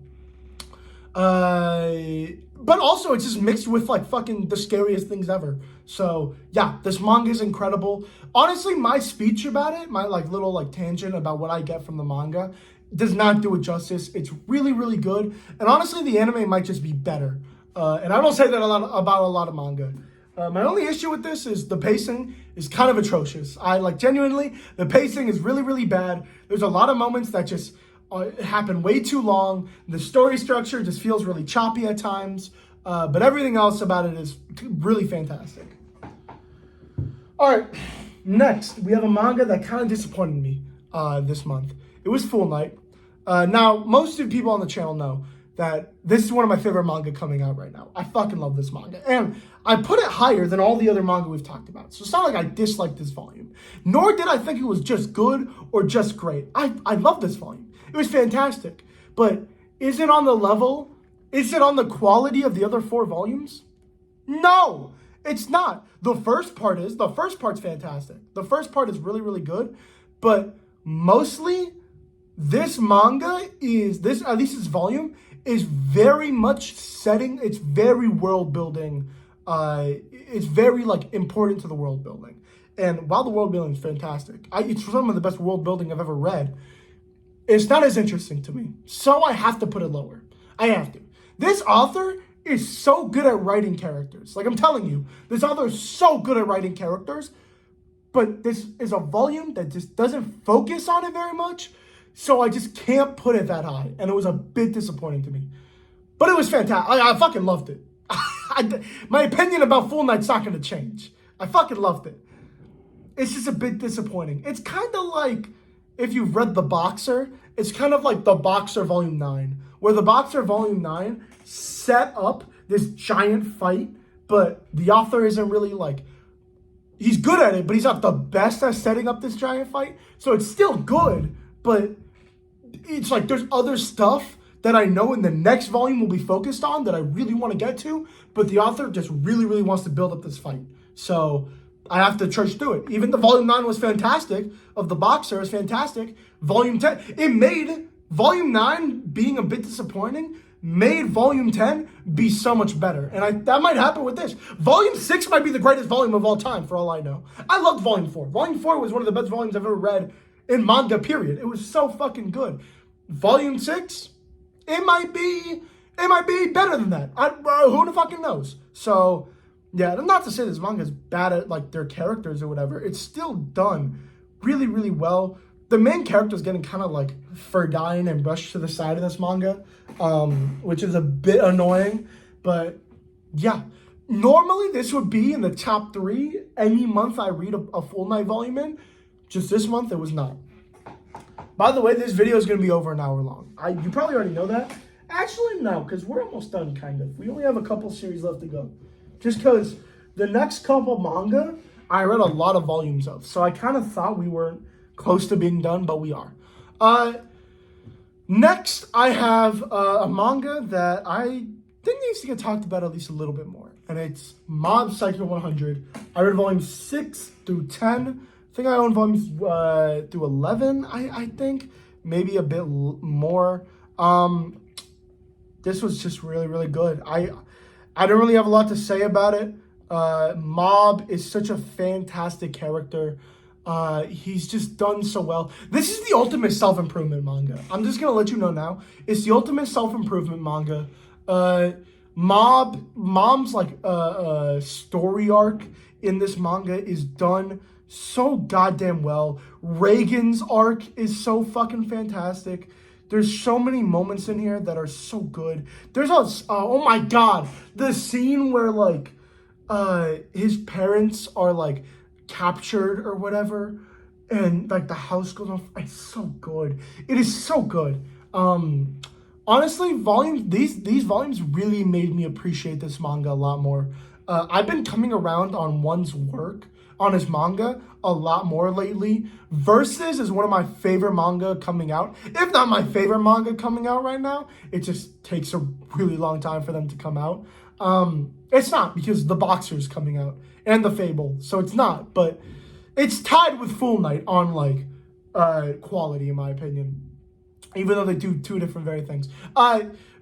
[SPEAKER 1] But also it's just mixed with like fucking the scariest things ever. So yeah, this manga is incredible. Honestly, my speech about it, my like little like tangent about what I get from the manga, does not do it justice. It's really, really good. And honestly, the anime might just be better. And I don't say that about a lot of manga. My only issue with this is the pacing is kind of atrocious. I like genuinely, the pacing is really, really bad. There's a lot of moments that just happen way too long. The story structure just feels really choppy at times. But everything else about it is really fantastic. All right, next we have a manga that kind of disappointed me this month. It was Full Night. Now, most of the people on the channel know that this is one of my favorite manga coming out right now. I fucking love this manga. And I put it higher than all the other manga we've talked about. So it's not like I disliked this volume. Nor did I think it was just good or just great. I love this volume. It was fantastic. But is it on the level? Is it on the quality of the other 4 volumes? No, it's not. The first part's fantastic. The first part is really, really good. But mostly, this manga at least this volume, is very much setting, it's very world building, it's very like important to the world building. And while the world building is fantastic, it's some of the best world building I've ever read, it's not as interesting to me. So I have to put it lower. I have to. This author is so good at writing characters. Like I'm telling you, this author is so good at writing characters, but this is a volume that just doesn't focus on it very much. So I just can't put it that high. And it was a bit disappointing to me. But it was fantastic. I fucking loved it. My opinion about Full Night's not going to change. I fucking loved it. It's just a bit disappointing. It's kind of like, if you've read The Boxer, it's kind of like The Boxer Volume 9. Where The Boxer Volume 9 set up this giant fight, but the author isn't really like, he's good at it, but he's not the best at setting up this giant fight. So it's still good, but it's like there's other stuff that I know in the next volume will be focused on that I really want to get to, but the author just really, really wants to build up this fight. So I have to trudge through it. Even the Volume 9 was fantastic, of The Boxer was fantastic. Volume 10, it made Volume 9 being a bit disappointing, made Volume 10 be so much better. And that might happen with this. Volume 6 might be the greatest volume of all time, for all I know. I loved Volume 4. Volume 4 was one of the best volumes I've ever read in manga, period. It was so fucking good. Volume 6, it might be better than that. Who the fucking knows? So, yeah, not to say this manga is bad at like their characters or whatever. It's still done really, really well. The main character is getting kind of like forgotten and brushed to the side of this manga, which is a bit annoying. But yeah, normally this would be in the top 3 any month I read a Full Night volume in. Just this month, it was not. By the way, this video is going to be over an hour long. You probably already know that. Actually, no, because we're almost done, kind of. We only have a couple series left to go. Just because the next couple manga, I read a lot of volumes of. So I kind of thought we weren't close to being done, but we are. Next, I have a manga that I think needs to get talked about at least a little bit more. And it's MobPsych 100. I read volumes 6 through 10. I think I own volumes through 11, I think. Maybe a bit more. This was just really, really good. I don't really have a lot to say about it. Mob is such a fantastic character. He's just done so well. This is the ultimate self-improvement manga. I'm just gonna let you know now. It's the ultimate self-improvement manga. Mom's like story arc in this manga is done so goddamn well. Reagan's arc is so fucking fantastic. There's so many moments in here that are so good. There's oh my god, the scene where like his parents are like captured or whatever, and like the house goes on. It's so good. It is so good. Honestly, these volumes really made me appreciate this manga a lot more. I've been coming around on One's work, on his manga, a lot more lately. Versus is one of my favorite manga coming out. If not my favorite manga coming out right now. It just takes a really long time for them to come out. It's not, because The Boxer's coming out and The Fable, so it's not. But it's tied with Full Night on like quality, in my opinion. Even though they do two different very things.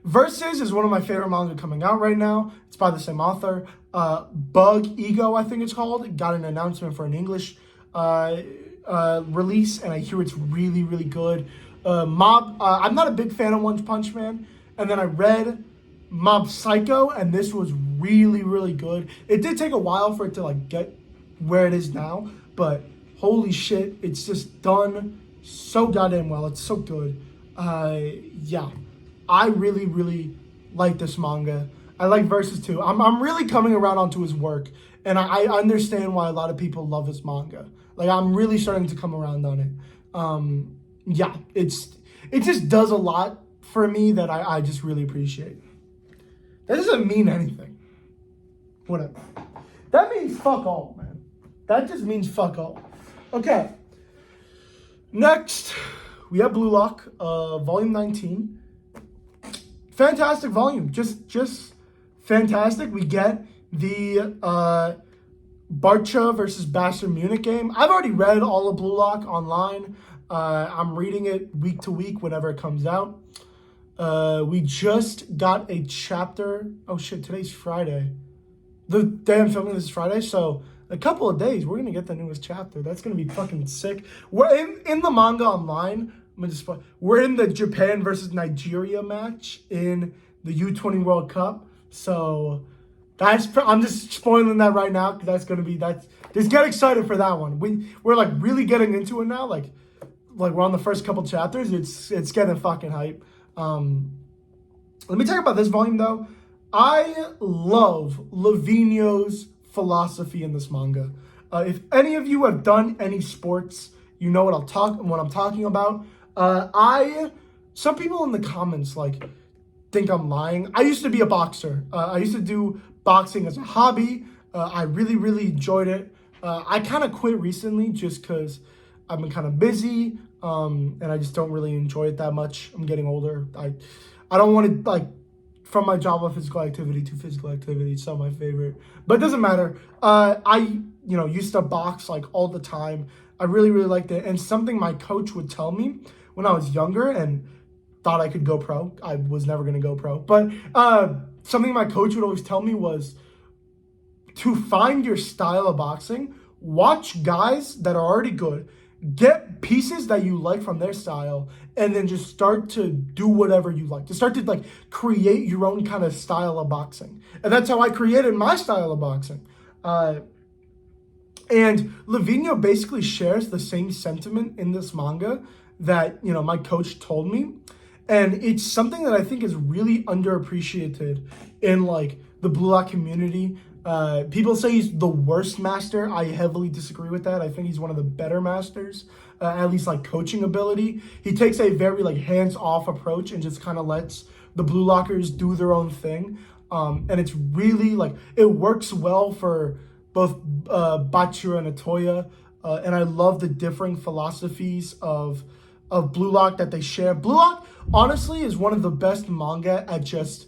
[SPEAKER 1] Versus is one of my favorite manga coming out right now. It's by the same author. Bug Ego, I think it's called. It got an announcement for an English release, and I hear it's really, really good. I'm not a big fan of One Punch Man, and then I read MobPsych, and this was really, really good. It did take a while for it to like get where it is now, but holy shit, it's just done so goddamn well. It's so good. Yeah, I really, really like this manga. I like Versus too. I'm really coming around onto his work, and I understand why a lot of people love his manga. Like, I'm really starting to come around on it. Yeah, it just does a lot for me that I just really appreciate. That doesn't mean anything. Whatever. That means fuck all, man. That just means fuck all. Okay. Next, we have Blue Lock, volume 19. Fantastic volume. Just fantastic. We get the Barcha versus Bastard Munich game. I've already read all of Blue Lock online. I'm reading it week to week whenever it comes out. We just got a chapter. Oh shit, today's Friday. The day I'm filming this is Friday, so a couple of days, we're gonna get the newest chapter. That's gonna be fucking sick. We're in the manga online. We're in the Japan versus Nigeria match in the U20 World Cup. So I'm just spoiling that right now, because just get excited for that one. We're like really getting into it now. Like we're on the first couple chapters. It's getting fucking hype. Let me talk about this volume though. I love Lavinio's philosophy in this manga. If any of you have done any sports, you know what I'm talking about. Some people in the comments like think I'm lying. I used to be a boxer. I used to do boxing as a hobby. I really, really enjoyed it. I kind of quit recently just because I've been kind of busy, and I just don't really enjoy it that much. I'm getting older. I don't want to, like, from my job of physical activity to physical activity. It's not my favorite, but it doesn't matter. I used to box like all the time. I really, really liked it. And something my coach would tell me when I was younger and thought I could go pro. I was never going to go pro. But something my coach would always tell me was to find your style of boxing, watch guys that are already good, get pieces that you like from their style, and then just start to do whatever you like. To start to like create your own kind of style of boxing. And that's how I created my style of boxing. And Lavinio basically shares the same sentiment in this manga that, my coach told me. And it's something that I think is really underappreciated in like the Blue Lock community. People say he's the worst master. I heavily disagree with that. I think he's one of the better masters, at least like coaching ability. He takes a very like hands-off approach and just kind of lets the Blue Lockers do their own thing. And it's really like, it works well for both Bachira and Atoya. And I love the differing philosophies of Blue Lock that they share. Blue Lock, honestly, is one of the best manga at just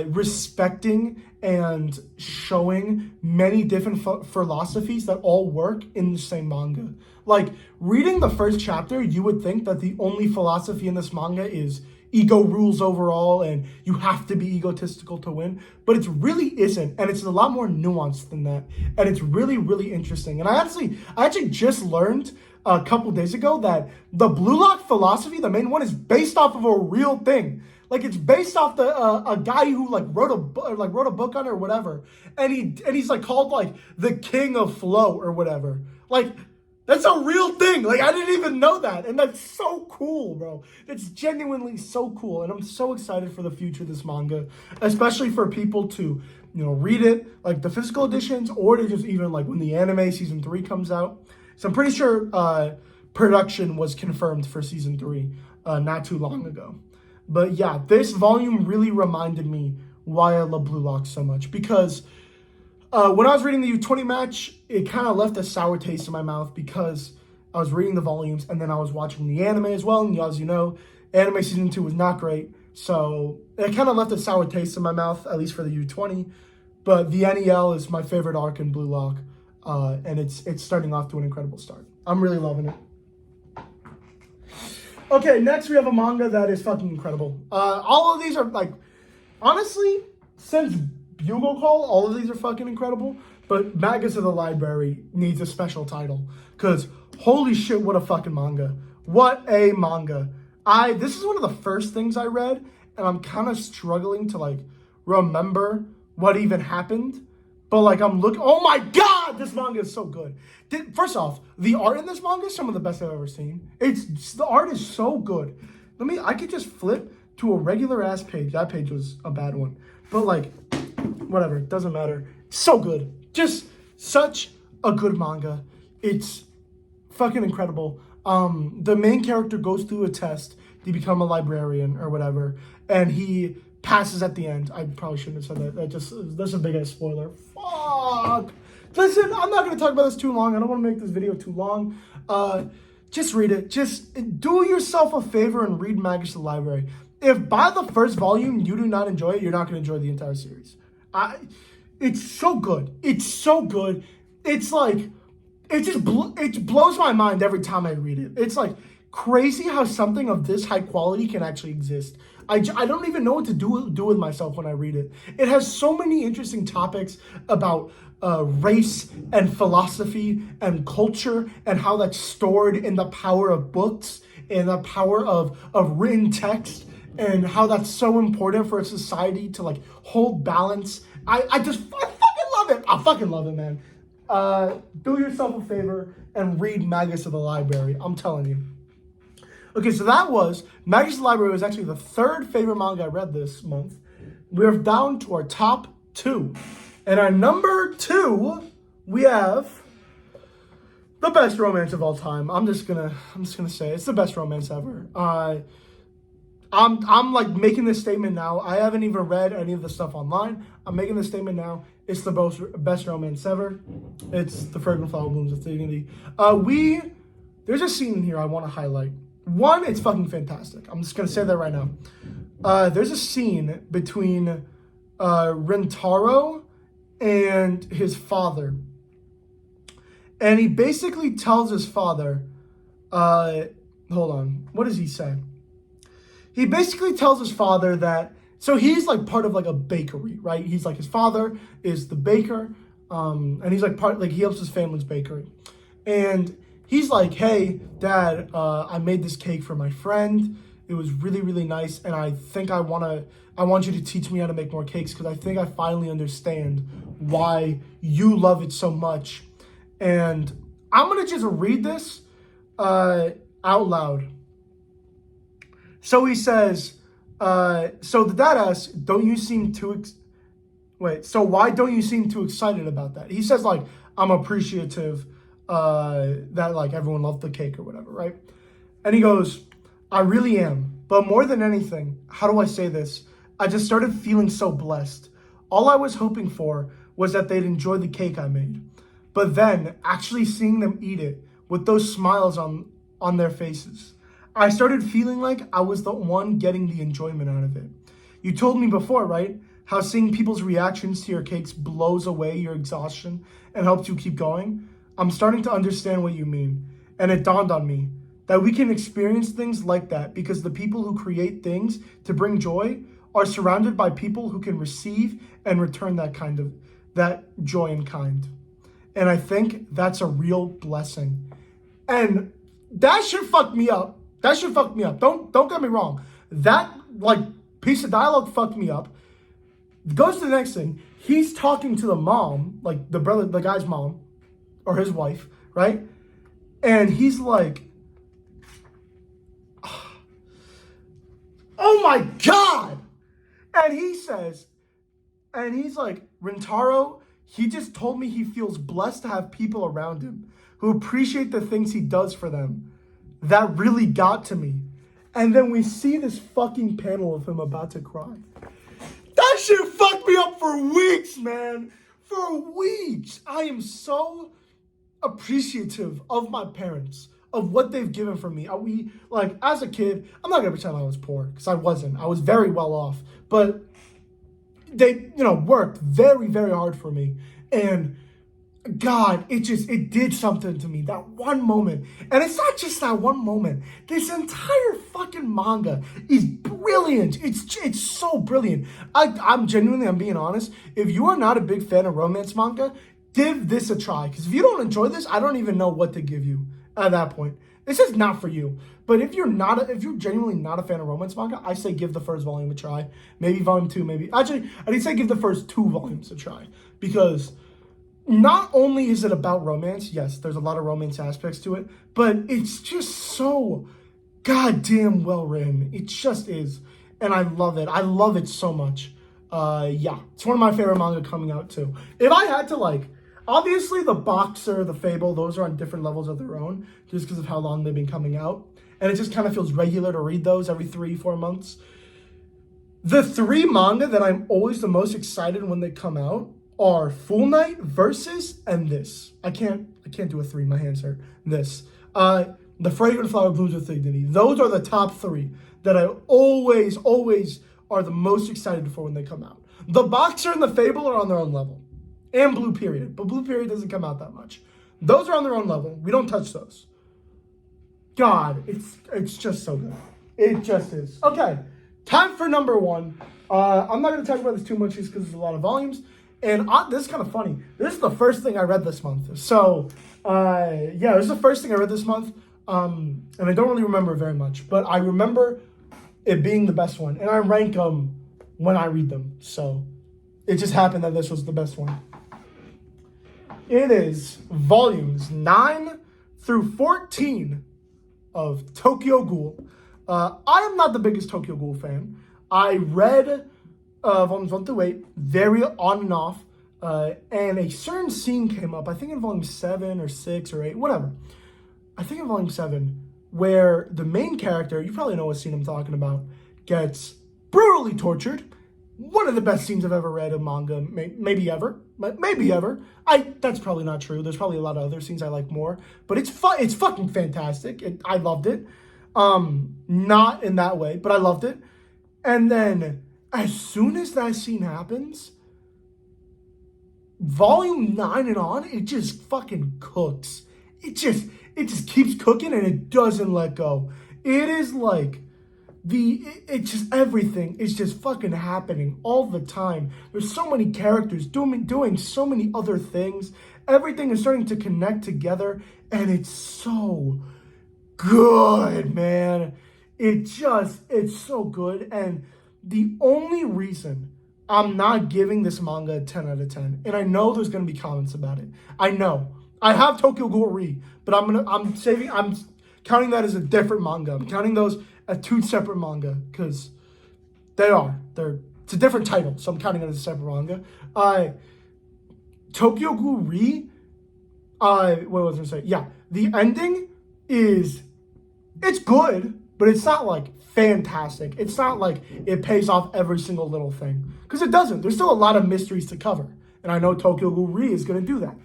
[SPEAKER 1] respecting and showing many different philosophies that all work in the same manga. Like, reading the first chapter, you would think that the only philosophy in this manga is ego rules overall and you have to be egotistical to win, but it really isn't, and it's a lot more nuanced than that, and it's really, really interesting. And I actually just learned a couple days ago that the Blue Lock philosophy, the main one, is based off of a real thing. Like, it's based off the a guy who wrote a book on it or whatever, and he's like called like the king of flow or whatever. Like, that's a real thing. Like, I didn't even know that, and that's so cool, bro. It's genuinely so cool, and I'm so excited for the future of this manga, especially for people to read it, like the physical editions, or to just even like when the anime season 3 comes out. So I'm pretty sure production was confirmed for season 3 not too long ago. But yeah, this volume really reminded me why I love Blue Lock so much. Because when I was reading the U20 match, it kind of left a sour taste in my mouth because I was reading the volumes and then I was watching the anime as well. And as you know, anime season 2 was not great. So it kind of left a sour taste in my mouth, at least for the U20. But the NEL is my favorite arc in Blue Lock. And it's starting off to an incredible start. I'm really loving it. Okay, next we have a manga that is fucking incredible. All of these are like, honestly, since Bungle Call, all of these are fucking incredible. But Maggus of the Library needs a special title. Because holy shit, what a fucking manga. What a manga. This is one of the first things I read. And I'm kind of struggling to like remember what even happened. But like oh my god, this manga is so good. First off, the art in this manga is some of the best I've ever seen. The art is so good. I could just flip to a regular ass page. That page was a bad one. But like, whatever, it doesn't matter. So good. Just such a good manga. It's fucking incredible. The main character goes through a test to become a librarian or whatever, and he passes at the end. I probably shouldn't have said that. That's a big ass spoiler. Fuck. Listen, I'm not going to talk about this too long. I don't want to make this video too long. Just read it. Just do yourself a favor and read Maggus of the Library. If by the first volume you do not enjoy it, you're not going to enjoy the entire series. It's so good. It's so good. It's like, it blows my mind every time I read it. It's like crazy how something of this high quality can actually exist. I don't even know what to do with myself when I read it. It has so many interesting topics about race and philosophy and culture and how that's stored in the power of books and the power of written text and how that's so important for a society to like hold balance. I fucking love it. I fucking love it, man. Do yourself a favor and read Maggus of the Library. I'm telling you. Okay, so that was Maggus of the Library was actually the third favorite manga I read this month. We're down to our top 2. And our number 2, we have the best romance of all time. I'm just gonna say it's the best romance ever. I'm like making this statement now. I haven't even read any of the stuff online. I'm making this statement now. It's the best romance ever. It's The Fragrant Flower Blooms of Dignity. There's a scene in here I want to highlight. One, it's fucking fantastic. I'm just going to say that right now. There's a scene between Rentaro and his father. And he basically tells his father, hold on, what does he say? He basically tells his father that, so he's like part of like a bakery, right? He's like, his father is the baker, and he's like he helps his family's bakery. And he's like, hey, Dad, I made this cake for my friend. It was really, really nice. And I think I want you to teach me how to make more cakes because I think I finally understand why you love it so much. And I'm going to just read this out loud. So he says, so the dad asks, don't you seem too, so why don't you seem too excited about that? He says, like, I'm appreciative that like everyone loved the cake or whatever, right? And he goes, I really am. But more than anything, how do I say this? I just started feeling so blessed. All I was hoping for was that they'd enjoy the cake I made. But then actually seeing them eat it with those smiles on their faces, I started feeling like I was the one getting the enjoyment out of it. You told me before, right? How seeing people's reactions to your cakes blows away your exhaustion and helps you keep going. I'm starting to understand what you mean. And it dawned on me. that we can experience things like that because the people who create things to bring joy are surrounded by people who can receive and return that joy and kind. And I think that's a real blessing. And that should fuck me up. Don't get me wrong. That piece of dialogue fucked me up. Goes to the next thing. He's talking to the mom, the guy's mom, or his wife, right? And he's like, oh my God! And he's like, Rintaro, he just told me he feels blessed to have people around him who appreciate the things he does for them. That really got to me. And then we see this fucking panel of him about to cry. That shit fucked me up for weeks, man. For weeks. I am so appreciative of my parents, of what they've given for me. As a kid, I'm not gonna pretend I was poor, because I wasn't. I was very well off. But they, worked very, very hard for me. And God, it did something to me. That one moment. And it's not just that one moment. This entire fucking manga is brilliant. It's so brilliant. I'm being honest. If you are not a big fan of romance manga, give this a try. Because if you don't enjoy this, I don't even know what to give you at that point. This is not for you. But if you're genuinely not a fan of romance manga, I say give the first volume a try. Maybe volume 2, maybe. Actually, I did say give the first 2 volumes a try. Because not only is it about romance, yes, there's a lot of romance aspects to it, but it's just so goddamn well written. It just is. And I love it. I love it so much. It's one of my favorite manga coming out too. If I had to obviously the Boxer, the Fable, those are on different levels of their own, just because of how long they've been coming out. And it just kind of feels regular to read those every 3-4 months. The 3 manga that I'm always the most excited when they come out are Full Night, Versus, and this. I can't do a 3, my hands hurt. This. The Fragrant Flower Blooms with Dignity. Those are the top 3 that I always are the most excited for when they come out. The Boxer and the Fable are on their own level. And Blue Period. But Blue Period doesn't come out that much. Those are on their own level. We don't touch those. God, it's just so good. It just is. Okay, time for number 1. I'm not going to talk about this too much just because there's a lot of volumes. And this is kind of funny. This is the first thing I read this month. So, this is the first thing I read this month. And I don't really remember very much. But I remember it being the best one. And I rank them when I read them. So, it just happened that this was the best one. It is volumes 9 through 14 of Tokyo Ghoul. I am not the biggest Tokyo Ghoul fan. I read volumes 1 through 8, very on and off, and a certain scene came up, I think in volume 7 or 6 or 8, whatever. I think in volume 7, where the main character, you probably know what scene I'm talking about, gets brutally tortured. One of the best scenes I've ever read in manga, maybe ever. That's probably not true. There's probably a lot of other scenes I like more, but it's fucking fantastic. I loved it. Not in that way, but I loved it. And then as soon as that scene happens, volume 9 and on, it just fucking cooks. It just keeps cooking and it doesn't let go. It is like it's just everything is just fucking happening all the time. There's so many characters doing so many other things. Everything is starting to connect together and it's so good, man. It's so good. And the only reason I'm not giving this manga a 10 out of 10, and I know there's going to be comments about it. I know. I have Tokyo Ghoul Re, but I'm counting that as a different manga. I'm counting those as 2 separate manga because it's a different title, so I'm counting it as a separate manga. Tokyo Ghoul Re, what was I going to say? Yeah, the ending it's good, but it's not fantastic. It's not like it pays off every single little thing because it doesn't. There's still a lot of mysteries to cover, and I know Tokyo Ghoul Re is going to do that.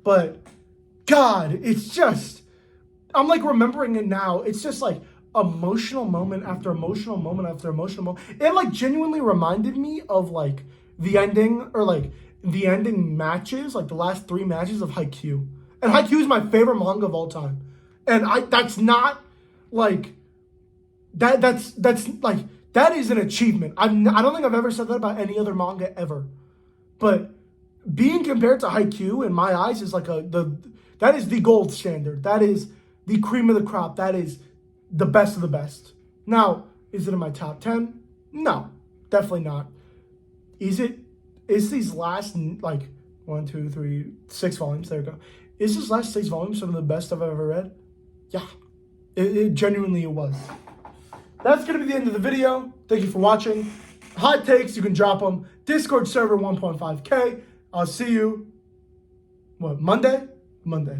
[SPEAKER 1] But God, it's just, I'm remembering it now. It's just emotional moment after emotional moment after emotional moment. It genuinely reminded me of the ending or the ending matches, the last 3 matches of Haikyuu. And Haikyuu is my favorite manga of all time. And that's not like that's like that is an achievement. I don't think I've ever said that about any other manga ever, but being compared to Haikyuu in my eyes is like that is the gold standard. That is the cream of the crop. That is the best of the best. Now, is it in my top 10? No, definitely not. Is these last, like, 1, 2, 3, 6 volumes, there we go. Is this last 6 volumes some of the best I've ever read? Yeah, it genuinely it was. That's going to be the end of the video. Thank you for watching. Hot takes, you can drop them. Discord server 1.5K. I'll see you, Monday? Monday.